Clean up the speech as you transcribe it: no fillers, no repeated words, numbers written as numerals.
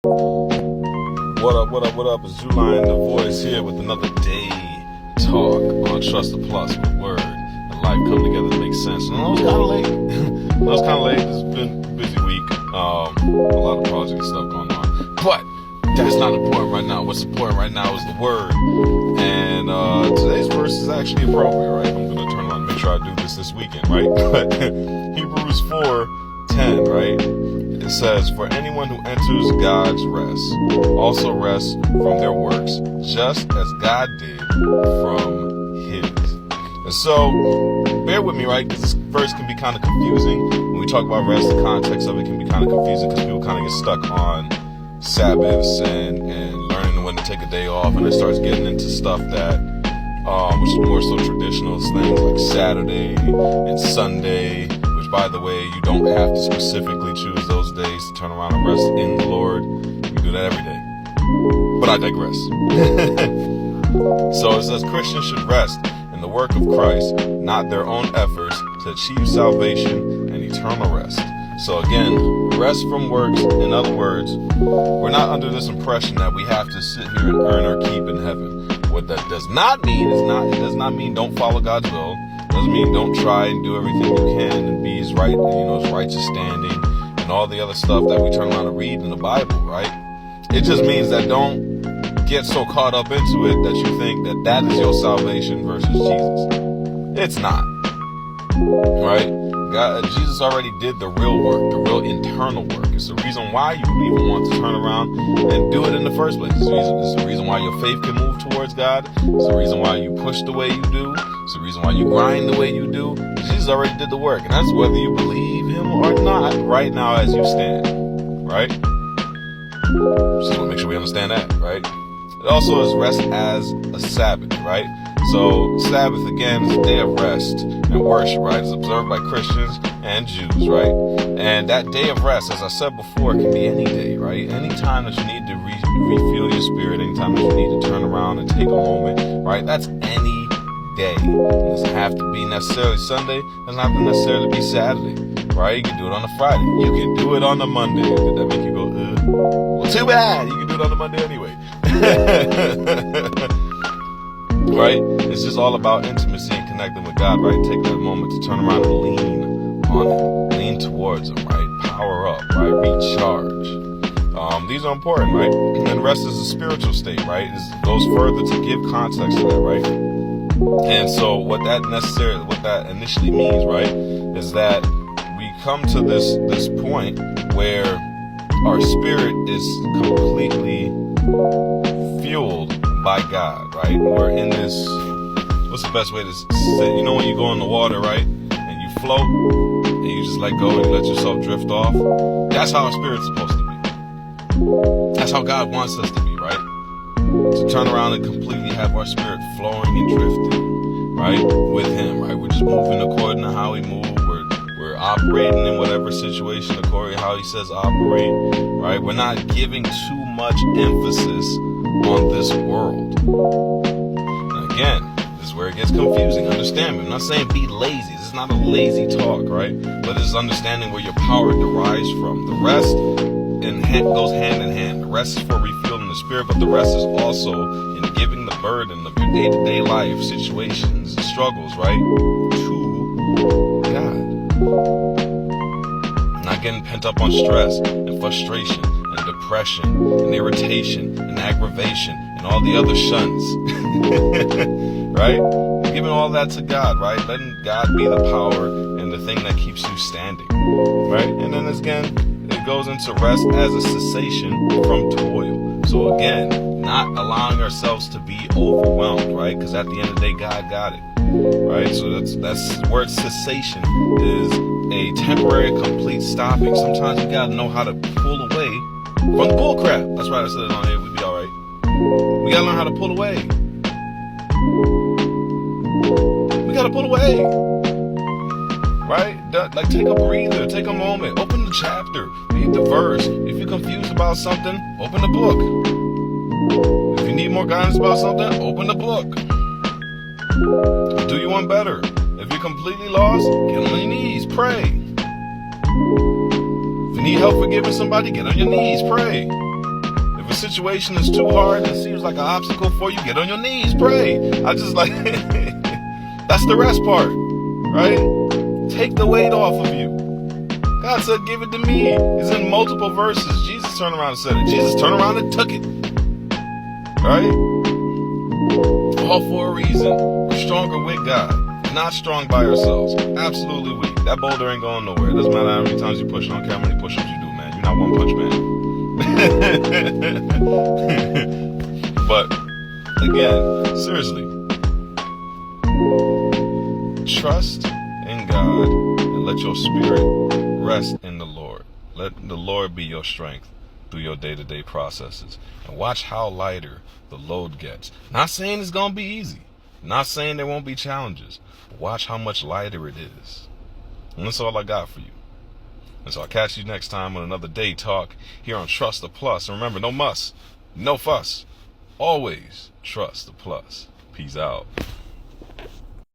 What up? It's Julian, the voice here with another Daytok on Trust the Plus with Word and Life come together to make sense. And I was kind of late. It's been a busy week. A lot of project stuff going on. But that's not important right now. What's important right now is the Word. And today's verse is actually appropriate, right? I'm going to turn around and make sure I do this weekend, right? But Hebrews 4:10, right? It says, for anyone who enters God's rest also rests from their works, just as God did from his. And so, bear with me, right? Because this verse can be kind of confusing. When we talk about rest, the context of it can be kind of confusing because people kind of get stuck on Sabbaths and learning when to take a day off, and it starts getting into stuff that which is more so traditional things like Saturday and Sunday, which, by the way, you don't have to specifically choose those days to turn around and rest in the Lord. You can do that every day. But I digress. So it says Christians should rest in the work of Christ, not their own efforts, to achieve salvation and eternal rest. So again, rest from works. In other words, we're not under this impression that we have to sit here and earn our keep in heaven. What that does not mean is it does not mean don't follow God's will. It doesn't mean don't try and do everything you can and be his right, his righteous standing and all the other stuff that we turn around and read in the Bible, right? It just means that don't get so caught up into it that you think that is your salvation versus Jesus. It's not, right? Jesus already did the real work, the real internal work. It's the reason why you even want to turn around and do it in the first place. It's the reason why your faith can move towards God. It's the reason why you push the way you do. It's the reason why you grind the way you do. Jesus already did the work, and that's whether you believe him or not right now as you stand, right? Just want to make sure we understand that, right? It also is rest as a Sabbath, right? So Sabbath, again, is a day of rest and worship, right? It's observed by Christians and Jews, right? And that day of rest, as I said before, can be any day, right? Any time that you need to refuel your spirit, any time that you need to turn around and take a moment, right? That's any day. It doesn't have to be necessarily Sunday. It doesn't have to necessarily be Saturday, right? You can do it on a Friday. You can do it on a Monday. Did that make you go, Well, too bad. You can do it on a Monday anyway. Right? It's just all about intimacy and connecting with God, right? Take that moment to turn around and lean on him, lean towards him, right? Power up, right? Recharge. These are important, right? And then rest is a spiritual state, right? It goes further to give context to that, right? And so what that initially means, right, is that we come to this point where our spirit is completely fueled by God, right? We're in this, what's the best way to say, when you go in the water, right? And you float and you just let go and you let yourself drift off. That's how our spirit's supposed to be. That's how God wants us to be, right? To turn around and completely have our spirit flowing and drifting, right? With him, right? We're just moving according to how he moves. We're operating in whatever situation according to how he says operate, right? We're not giving too much emphasis on this world. And again, this is where it gets confusing. Understand me. I'm not saying be lazy. This is not a lazy talk, right? But this is understanding where your power derives from. The rest goes hand in hand. The rest is for refueling the spirit, but the rest is also in giving the burden of your day-to-day life situations and struggles, right, to God. Not getting pent up on stress and frustration and depression and irritation and aggravation and all the other shuns, right? Giving all that to God, right? Letting God be the power and the thing that keeps you standing, right? And then again, it goes into rest as a cessation from toil. So again, not allowing ourselves to be overwhelmed, right? Because at the end of the day, God got it, right? So that's word cessation is a temporary, complete stopping. Sometimes we gotta know how to pull away from the bull crap. That's right, I said it on here. We be all right. We gotta learn how to pull away. We gotta pull away, right? Like take a breather, take a moment, open the chapter, read the verse. If you're confused about something, open the book. If you need more guidance about something, open the book. Do you want better? If you're completely lost, get on your knees, pray. If you need help forgiving somebody, get on your knees, pray. If a situation is too hard and it seems like an obstacle for you, get on your knees, pray. I just like, that's the rest part, right? Take the weight off of you. God said, give it to me. It's in multiple verses. Jesus turned around and said it. Jesus turned around and took it. Right? All for a reason. We're stronger with God. Not strong by ourselves. Absolutely weak. That boulder ain't going nowhere. It doesn't matter how many times you push it. I don't care how many push-ups you do, man. You're not one punch man. But, again, seriously. Trust in God and let your spirit rest in the Lord. Let the Lord be your strength through your day-to-day processes. And watch how lighter the load gets. Not saying it's going to be easy. Not saying there won't be challenges. But watch how much lighter it is. And that's all I got for you. And so I'll catch you next time on another Day Talk here on Trust the Plus. And remember, no muss, no fuss. Always trust the plus. Peace out.